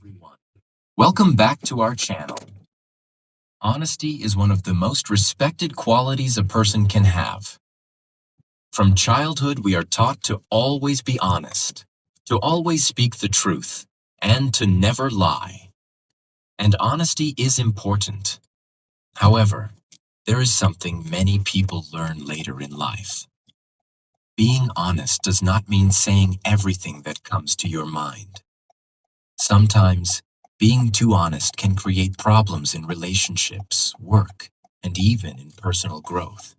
everyone. Welcome back to our channel. Honesty is one of the most respected qualities a person can have. From childhood, we are taught to always be honest, to always speak the truth, and to never lie. And honesty is important. However, there is something many people learn later in life. Being honest does not mean saying everything that comes to your mind. Sometimes, being too honest can create problems in relationships, work, and even in personal growth.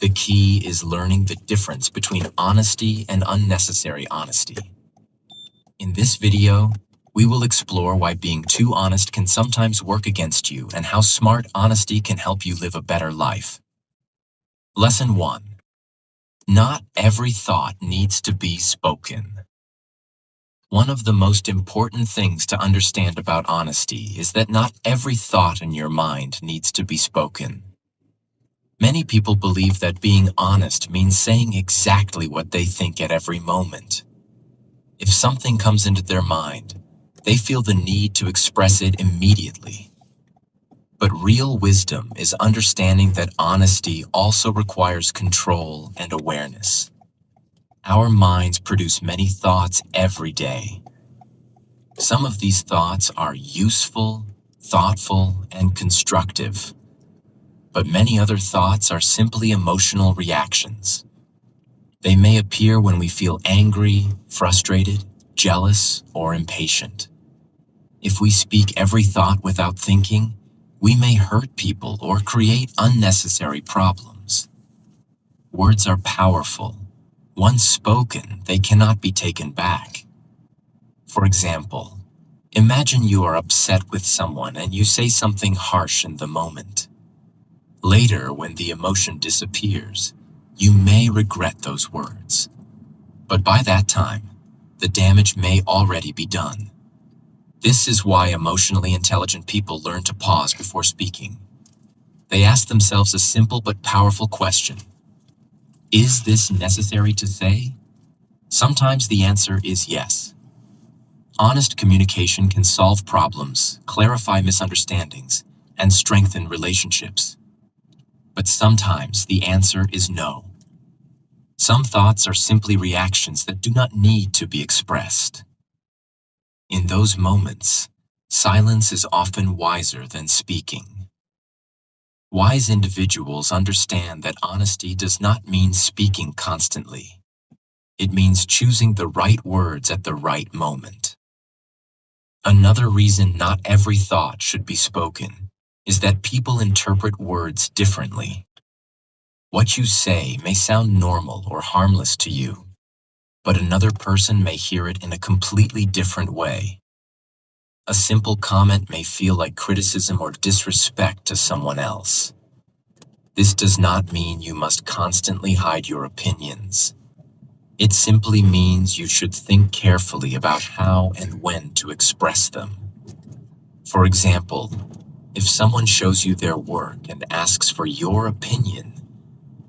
The key is learning the difference between honesty and unnecessary honesty. In this video, we will explore why being too honest can sometimes work against you and how smart honesty can help you live a better life. Lesson 1. Not every thought needs to be spoken. One of the most important things to understand about honesty is that not every thought in your mind needs to be spoken. Many people believe that being honest means saying exactly what they think at every moment. If something comes into their mind, they feel the need to express it immediately. But real wisdom is understanding that honesty also requires control and awareness. Our minds produce many thoughts every day. Some of these thoughts are useful, thoughtful, and constructive. But many other thoughts are simply emotional reactions. They may appear when we feel angry, frustrated, jealous, or impatient. If we speak every thought without thinking, we may hurt people or create unnecessary problems. Words are powerful. Once spoken, they cannot be taken back. For example, imagine you are upset with someone and you say something harsh in the moment. Later, when the emotion disappears, you may regret those words. But by that time, the damage may already be done. This is why emotionally intelligent people learn to pause before speaking. They ask themselves a simple but powerful question. Is this necessary to say? Sometimes the answer is yes. Honest communication can solve problems, clarify misunderstandings, and strengthen relationships. But sometimes the answer is no. Some thoughts are simply reactions that do not need to be expressed. In those moments, silence is often wiser than speaking. Wise individuals understand that honesty does not mean speaking constantly. It means choosing the right words at the right moment. Another reason not every thought should be spoken is that people interpret words differently. What you say may sound normal or harmless to you, but another person may hear it in a completely different way. A simple comment may feel like criticism or disrespect to someone else. This does not mean you must constantly hide your opinions. It simply means you should think carefully about how and when to express them. For example, if someone shows you their work and asks for your opinion,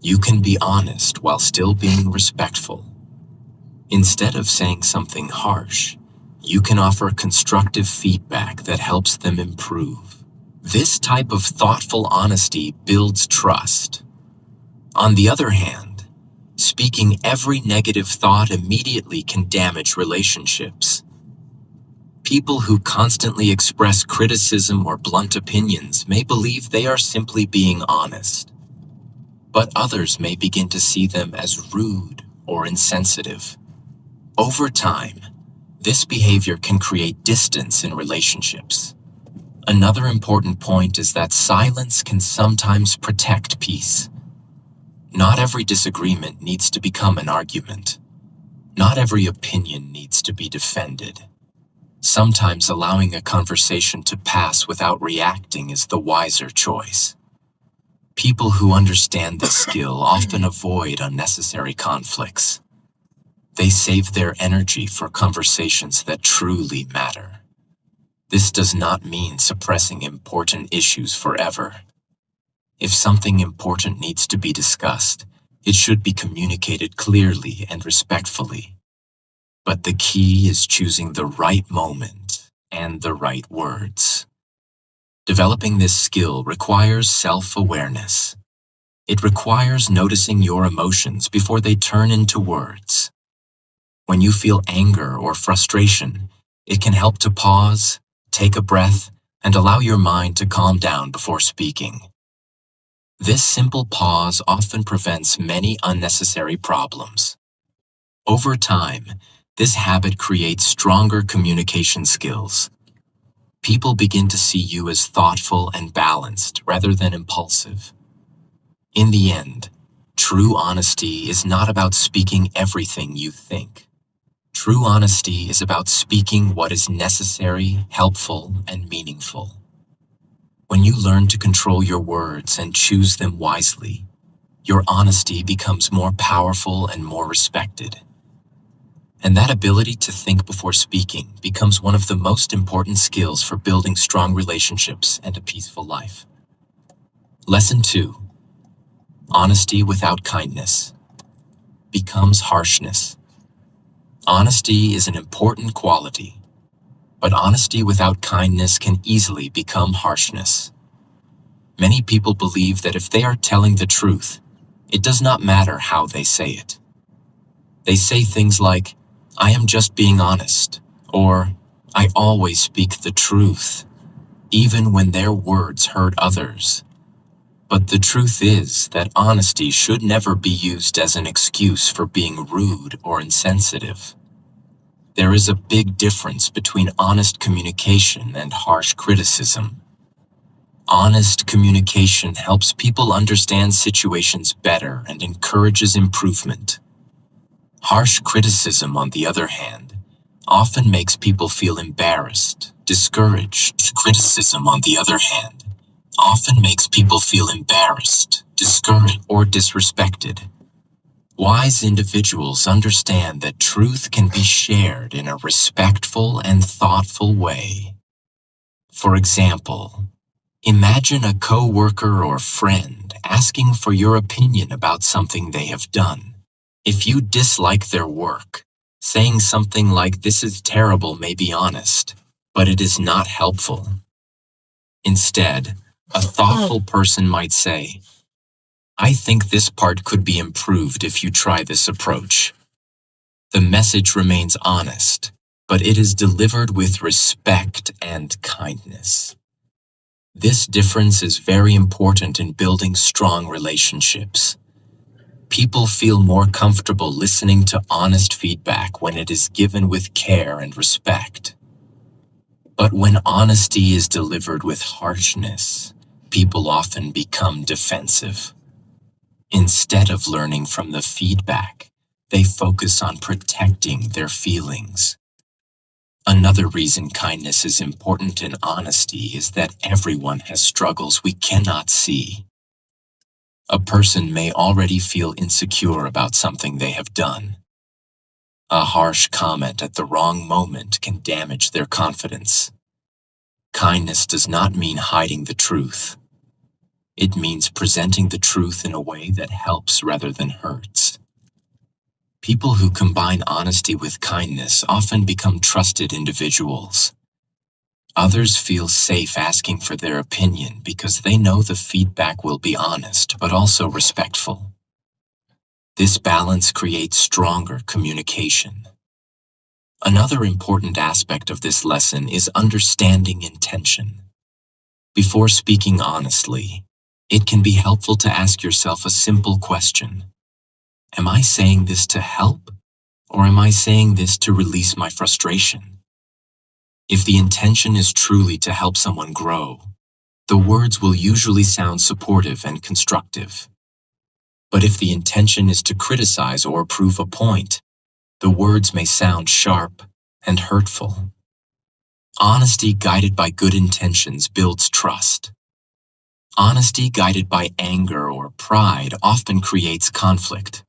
you can be honest while still being respectful. Instead of saying something harsh, you can offer constructive feedback that helps them improve. This type of thoughtful honesty builds trust. On the other hand, speaking every negative thought immediately can damage relationships. People who constantly express criticism or blunt opinions may believe they are simply being honest. But others may begin to see them as rude or insensitive. Over time, this behavior can create distance in relationships. Another important point is that silence can sometimes protect peace. Not every disagreement needs to become an argument. Not every opinion needs to be defended. Sometimes allowing a conversation to pass without reacting is the wiser choice. People who understand this skill often avoid unnecessary conflicts. They save their energy for conversations that truly matter. This does not mean suppressing important issues forever. If something important needs to be discussed, it should be communicated clearly and respectfully. But the key is choosing the right moment and the right words. Developing this skill requires self-awareness. It requires noticing your emotions before they turn into words. When you feel anger or frustration, it can help to pause, take a breath, and allow your mind to calm down before speaking. This simple pause often prevents many unnecessary problems. Over time, this habit creates stronger communication skills. People begin to see you as thoughtful and balanced rather than impulsive. In the end, true honesty is not about speaking everything you think. True honesty is about speaking what is necessary, helpful, and meaningful. When you learn to control your words and choose them wisely, your honesty becomes more powerful and more respected. And that ability to think before speaking becomes one of the most important skills for building strong relationships and a peaceful life. Lesson 2. Honesty without kindness becomes harshness. Honesty is an important quality, but honesty without kindness can easily become harshness. Many people believe that if they are telling the truth, it does not matter how they say it. They say things like, "I am just being honest," or "I always speak the truth," even when their words hurt others. But the truth is that honesty should never be used as an excuse for being rude or insensitive. There is a big difference between honest communication and harsh criticism. Honest communication helps people understand situations better and encourages improvement. Harsh criticism, on the other hand, often makes people feel embarrassed, discouraged. Criticism, on the other hand, often makes people feel embarrassed, discouraged, or disrespected. Wise individuals understand that truth can be shared in a respectful and thoughtful way. For example, imagine a co-worker or friend asking for your opinion about something they have done. If you dislike their work, saying something like "this is terrible" may be honest, but it is not helpful. Instead, a thoughtful person might say, "I think this part could be improved if you try this approach." The message remains honest, but it is delivered with respect and kindness. This difference is very important in building strong relationships. People feel more comfortable listening to honest feedback when it is given with care and respect. But when honesty is delivered with harshness, people often become defensive. Instead of learning from the feedback, they focus on protecting their feelings. Another reason kindness is important in honesty is that everyone has struggles we cannot see. A person may already feel insecure about something they have done. A harsh comment at the wrong moment can damage their confidence. Kindness does not mean hiding the truth. It means presenting the truth in a way that helps rather than hurts. People who combine honesty with kindness often become trusted individuals. Others feel safe asking for their opinion because they know the feedback will be honest but also respectful. This balance creates stronger communication. Another important aspect of this lesson is understanding intention. Before speaking honestly, it can be helpful to ask yourself a simple question. Am I saying this to help, or am I saying this to release my frustration? If the intention is truly to help someone grow, the words will usually sound supportive and constructive. But if the intention is to criticize or prove a point, the words may sound sharp and hurtful. Honesty guided by good intentions builds trust. Honesty guided by anger or pride often creates conflict.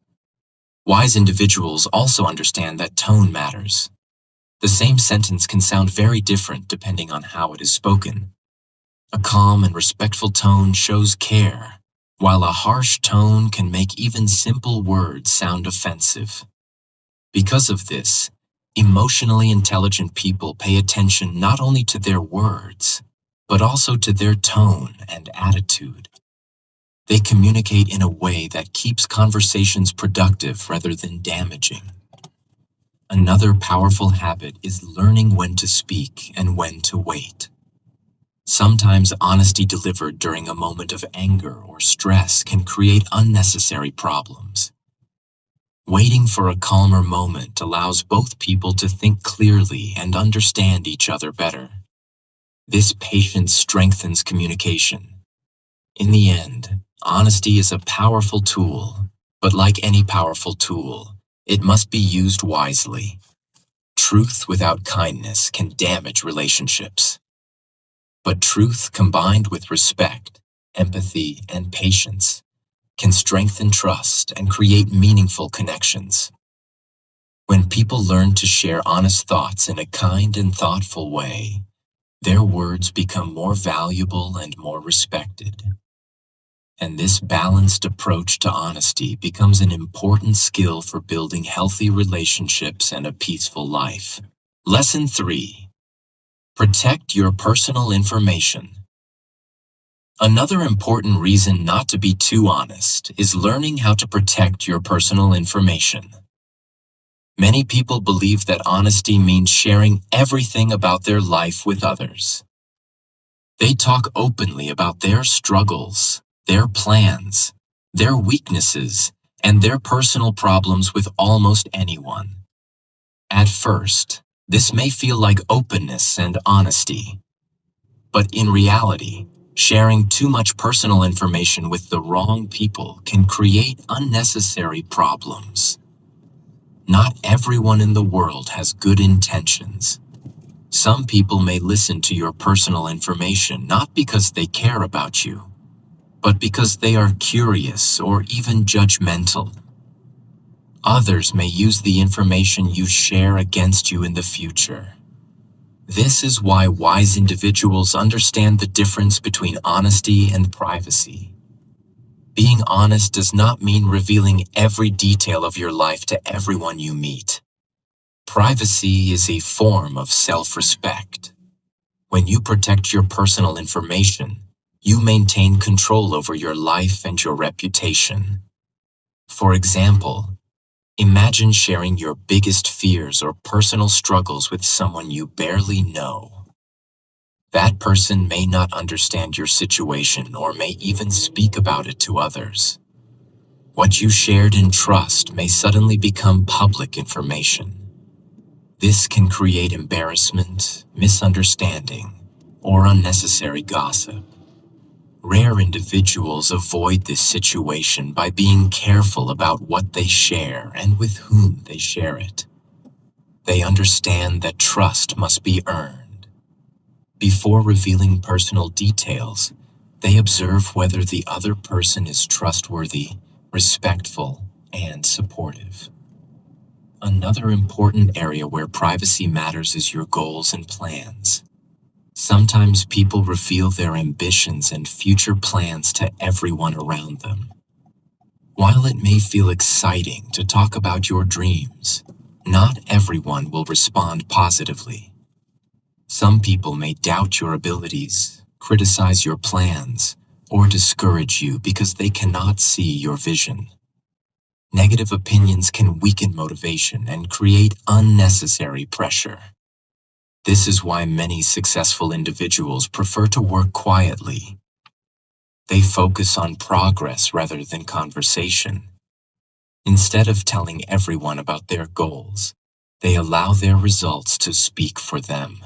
Wise individuals also understand that tone matters. The same sentence can sound very different depending on how it is spoken. A calm and respectful tone shows care, while a harsh tone can make even simple words sound offensive. Because of this, Emotionally intelligent people pay attention not only to their words, but also to their tone and attitude. They communicate in a way that keeps conversations productive rather than damaging. Another powerful habit is learning when to speak and when to wait. Sometimes honesty delivered during a moment of anger or stress can create unnecessary problems. Waiting for a calmer moment allows both people to think clearly and understand each other better. This patience strengthens communication. In the end, honesty is a powerful tool, but like any powerful tool, it must be used wisely. Truth without kindness can damage relationships. But truth combined with respect, empathy, and patience can strengthen trust and create meaningful connections. When people learn to share honest thoughts in a kind and thoughtful way, their words become more valuable and more respected. And this balanced approach to honesty becomes an important skill for building healthy relationships and a peaceful life. Lesson 3. Protect your personal information. Another important reason not to be too honest is learning how to protect your personal information. Many people believe that honesty means sharing everything about their life with others. They talk openly about their struggles, their plans, their weaknesses, and their personal problems with almost anyone. At first, this may feel like openness and honesty. But in reality, sharing too much personal information with the wrong people can create unnecessary problems. Not everyone in the world has good intentions. Some people may listen to your personal information not because they care about you, but because they are curious or even judgmental. Others may use the information you share against you in the future. This is why wise individuals understand the difference between honesty and privacy. Being honest does not mean revealing every detail of your life to everyone you meet. Privacy is a form of self-respect. When you protect your personal information, you maintain control over your life and your reputation. For example, imagine sharing your biggest fears or personal struggles with someone you barely know. That person may not understand your situation or may even speak about it to others. What you shared in trust may suddenly become public information. This can create embarrassment, misunderstanding, or unnecessary gossip. Rare individuals avoid this situation by being careful about what they share and with whom they share it. They understand that trust must be earned. Before revealing personal details, they observe whether the other person is trustworthy, respectful, and supportive. Another important area where privacy matters is your goals and plans. Sometimes people reveal their ambitions and future plans to everyone around them. While it may feel exciting to talk about your dreams, not everyone will respond positively. Some people may doubt your abilities, criticize your plans, or discourage you because they cannot see your vision. Negative opinions can weaken motivation and create unnecessary pressure. This is why many successful individuals prefer to work quietly. They focus on progress rather than conversation. Instead of telling everyone about their goals, they allow their results to speak for them.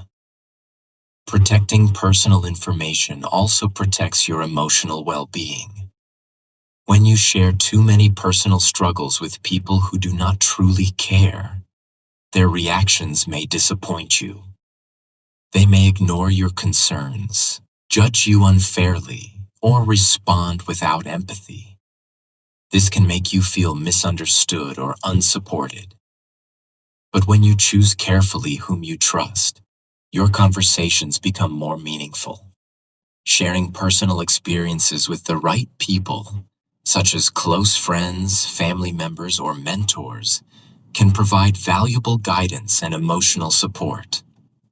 Protecting personal information also protects your emotional well-being. When you share too many personal struggles with people who do not truly care, their reactions may disappoint you. They may ignore your concerns, judge you unfairly, or respond without empathy. This can make you feel misunderstood or unsupported. But when you choose carefully whom you trust, your conversations become more meaningful. Sharing personal experiences with the right people, such as close friends, family members, or mentors, can provide valuable guidance and emotional support.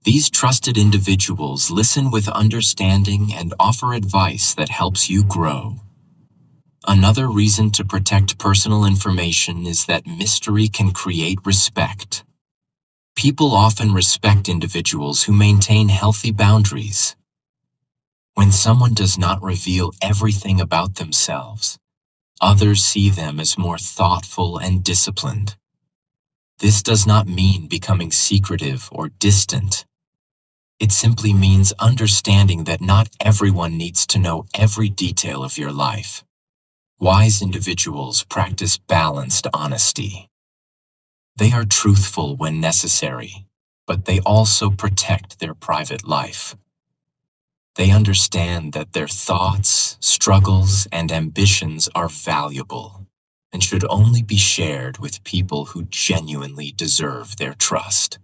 These trusted individuals listen with understanding and offer advice that helps you grow. Another reason to protect personal information is that mystery can create respect. People often respect individuals who maintain healthy boundaries. When someone does not reveal everything about themselves, others see them as more thoughtful and disciplined. This does not mean becoming secretive or distant. It simply means understanding that not everyone needs to know every detail of your life. Wise individuals practice balanced honesty. They are truthful when necessary, but they also protect their private life. They understand that their thoughts, struggles, and ambitions are valuable and should only be shared with people who genuinely deserve their trust.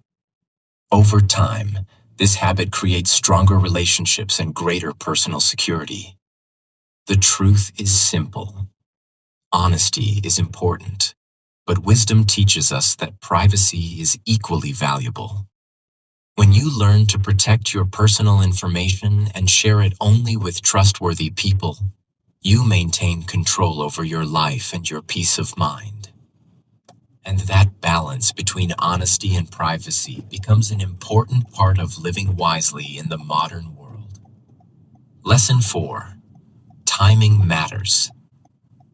Over time, this habit creates stronger relationships and greater personal security. The truth is simple. Honesty is important, but wisdom teaches us that privacy is equally valuable. When you learn to protect your personal information and share it only with trustworthy people, you maintain control over your life and your peace of mind. And that balance between honesty and privacy becomes an important part of living wisely in the modern world. Lesson 4. Timing matters.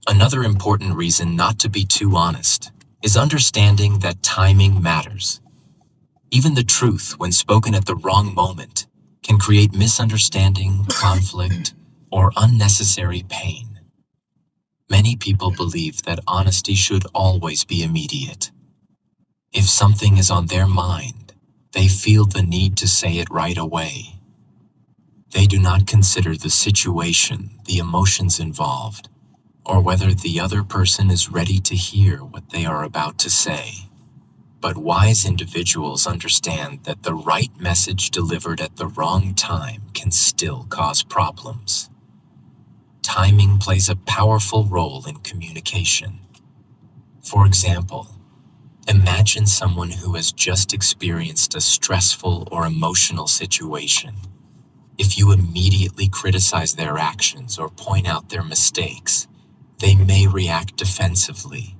Another important reason not to be too honest is understanding that timing matters. Even the truth, when spoken at the wrong moment, can create misunderstanding, conflict, or unnecessary pain. Many people believe that honesty should always be immediate. If something is on their mind, they feel the need to say it right away. They do not consider the situation, the emotions involved, or whether the other person is ready to hear what they are about to say. But wise individuals understand that the right message delivered at the wrong time can still cause problems. Timing plays a powerful role in communication. For example, imagine someone who has just experienced a stressful or emotional situation. If you immediately criticize their actions or point out their mistakes, they may react defensively.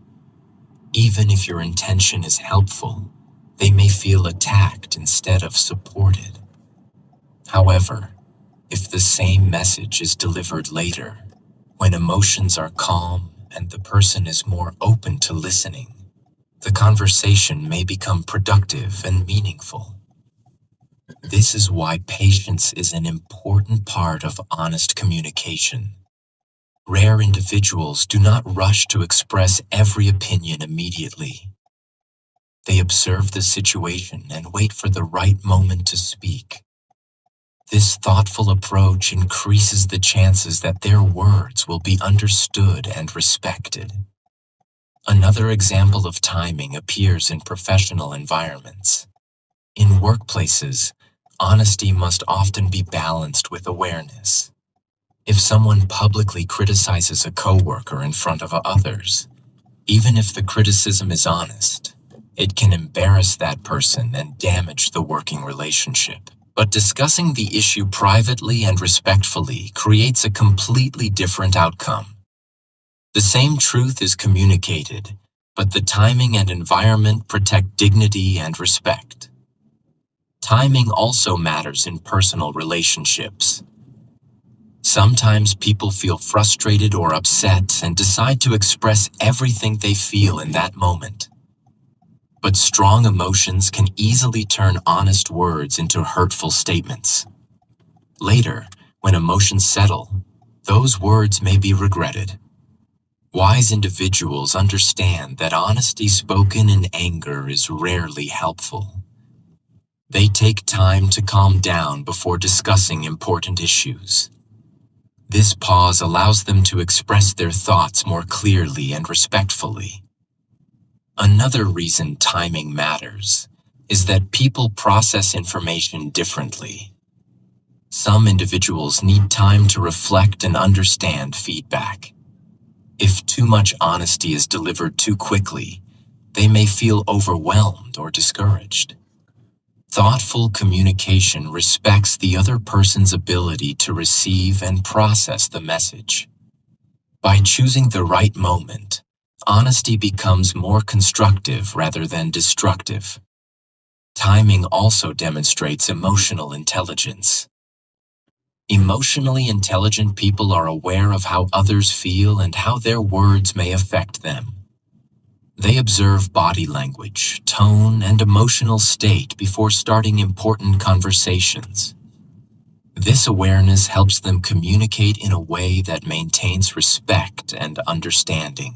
Even if your intention is helpful, they may feel attacked instead of supported. However, if the same message is delivered later, when emotions are calm and the person is more open to listening, the conversation may become productive and meaningful. This is why patience is an important part of honest communication. Rare individuals do not rush to express every opinion immediately. They observe the situation and wait for the right moment to speak. This thoughtful approach increases the chances that their words will be understood and respected. Another example of timing appears in professional environments. In workplaces, honesty must often be balanced with awareness. If someone publicly criticizes a coworker in front of others, even if the criticism is honest, it can embarrass that person and damage the working relationship. But discussing the issue privately and respectfully creates a completely different outcome. The same truth is communicated, but the timing and environment protect dignity and respect. Timing also matters in personal relationships. Sometimes people feel frustrated or upset and decide to express everything they feel in that moment. But strong emotions can easily turn honest words into hurtful statements. Later, when emotions settle, those words may be regretted. Wise individuals understand that honesty spoken in anger is rarely helpful. They take time to calm down before discussing important issues. This pause allows them to express their thoughts more clearly and respectfully. Another reason timing matters is that people process information differently. Some individuals need time to reflect and understand feedback. If too much honesty is delivered too quickly, they may feel overwhelmed or discouraged. Thoughtful communication respects the other person's ability to receive and process the message. By choosing the right moment, honesty becomes more constructive rather than destructive. Timing also demonstrates emotional intelligence. Emotionally intelligent people are aware of how others feel and how their words may affect them. They observe body language, tone, and emotional state before starting important conversations. This awareness helps them communicate in a way that maintains respect and understanding.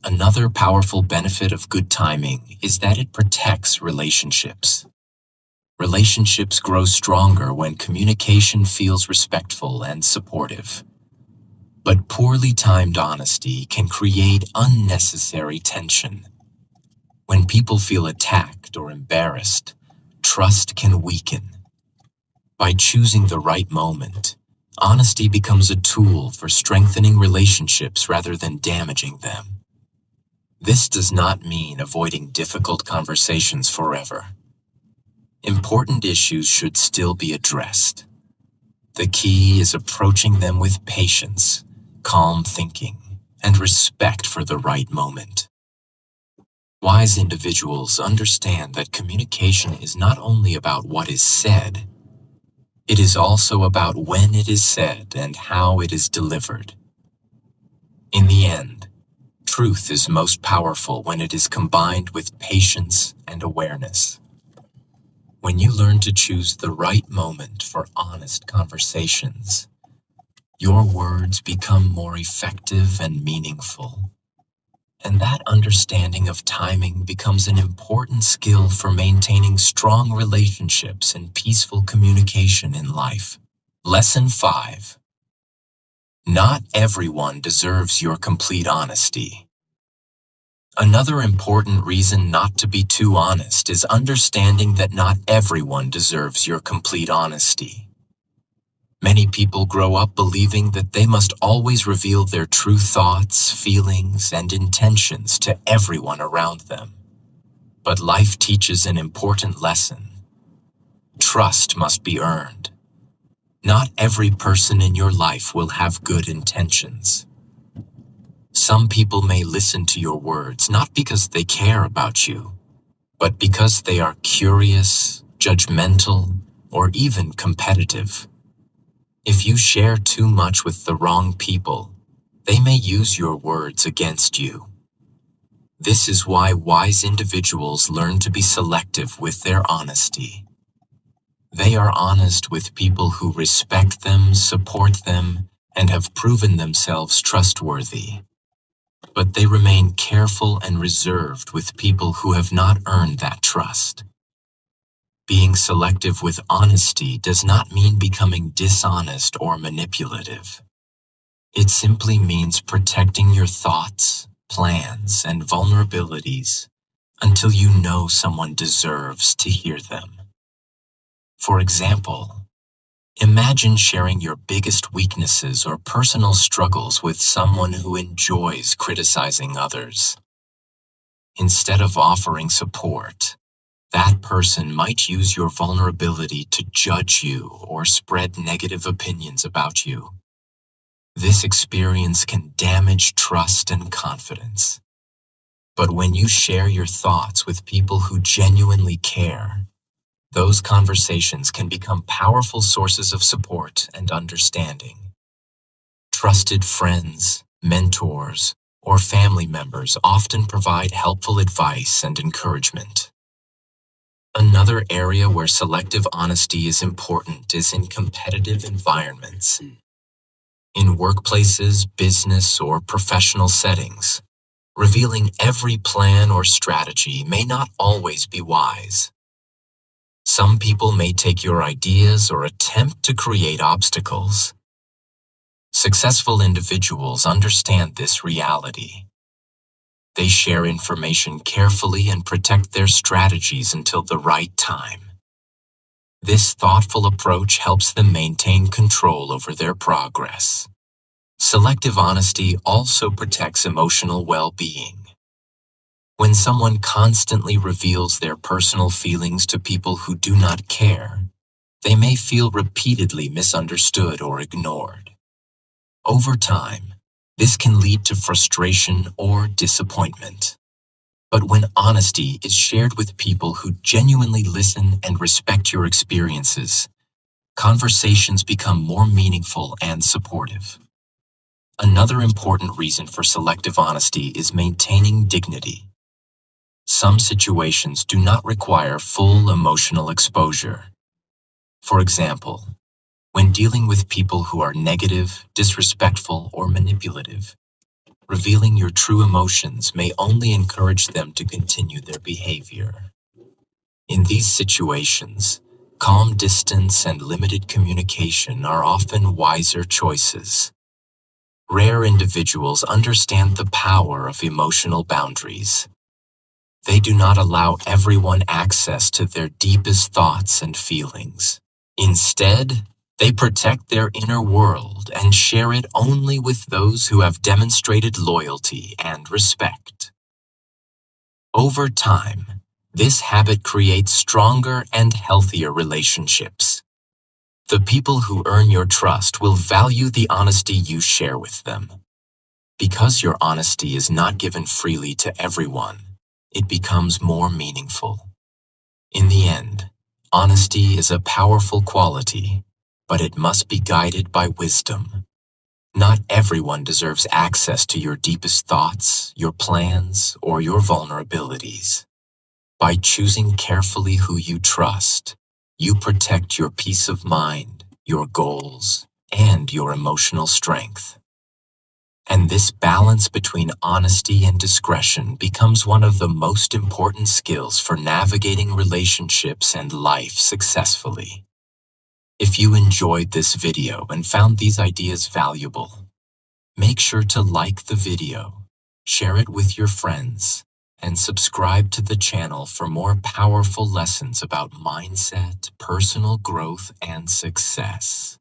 Another powerful benefit of good timing is that it protects relationships. Relationships grow stronger when communication feels respectful and supportive. But poorly timed honesty can create unnecessary tension. When people feel attacked or embarrassed, trust can weaken. By choosing the right moment, honesty becomes a tool for strengthening relationships rather than damaging them. This does not mean avoiding difficult conversations forever. Important issues should still be addressed. The key is approaching them with patience, calm thinking, and respect for the right moment. Wise individuals understand that communication is not only about what is said, it is also about when it is said and how it is delivered. In the end, truth is most powerful when it is combined with patience and awareness. When you learn to choose the right moment for honest conversations, your words become more effective and meaningful. And that understanding of timing becomes an important skill for maintaining strong relationships and peaceful communication in life. Lesson 5. Not everyone deserves your complete honesty. Another important reason not to be too honest is understanding that not everyone deserves your complete honesty. Many people grow up believing that they must always reveal their true thoughts, feelings, and intentions to everyone around them. But life teaches an important lesson. Trust must be earned. Not every person in your life will have good intentions. Some people may listen to your words not because they care about you, but because they are curious, judgmental, or even competitive. If you share too much with the wrong people, they may use your words against you. This is why wise individuals learn to be selective with their honesty. They are honest with people who respect them, support them, and have proven themselves trustworthy. But they remain careful and reserved with people who have not earned that trust. Being selective with honesty does not mean becoming dishonest or manipulative. It simply means protecting your thoughts, plans, and vulnerabilities until you know someone deserves to hear them. For example, imagine sharing your biggest weaknesses or personal struggles with someone who enjoys criticizing others. Instead of offering support, that person might use your vulnerability to judge you or spread negative opinions about you. This experience can damage trust and confidence. But when you share your thoughts with people who genuinely care, those conversations can become powerful sources of support and understanding. Trusted friends, mentors, or family members often provide helpful advice and encouragement. Another area where selective honesty is important is in competitive environments. In workplaces, business, or professional settings, revealing every plan or strategy may not always be wise. Some people may take your ideas or attempt to create obstacles. Successful individuals understand this reality. They share information carefully and protect their strategies until the right time. This thoughtful approach helps them maintain control over their progress. Selective honesty also protects emotional well-being. When When someone constantly reveals their personal feelings to people who do not care, they may feel repeatedly misunderstood or ignored. Over time, this can lead to frustration or disappointment. But when honesty is shared with people who genuinely listen and respect your experiences, conversations become more meaningful and supportive. Another important reason for selective honesty is maintaining dignity. Some situations do not require full emotional exposure. For example, when dealing with people who are negative, disrespectful, or manipulative, revealing your true emotions may only encourage them to continue their behavior. In these situations, calm distance and limited communication are often wiser choices. Rare individuals understand the power of emotional boundaries. They do not allow everyone access to their deepest thoughts and feelings. Instead, they protect their inner world and share it only with those who have demonstrated loyalty and respect. Over time, this habit creates stronger and healthier relationships. The people who earn your trust will value the honesty you share with them. Because your honesty is not given freely to everyone, it becomes more meaningful. In the end, honesty is a powerful quality, but it must be guided by wisdom. Not everyone deserves access to your deepest thoughts, your plans, or your vulnerabilities. By choosing carefully who you trust, you protect your peace of mind, your goals, and your emotional strength. And this balance between honesty and discretion becomes one of the most important skills for navigating relationships and life successfully. If you enjoyed this video and found these ideas valuable, make sure to like the video, share it with your friends, and subscribe to the channel for more powerful lessons about mindset, personal growth, and success.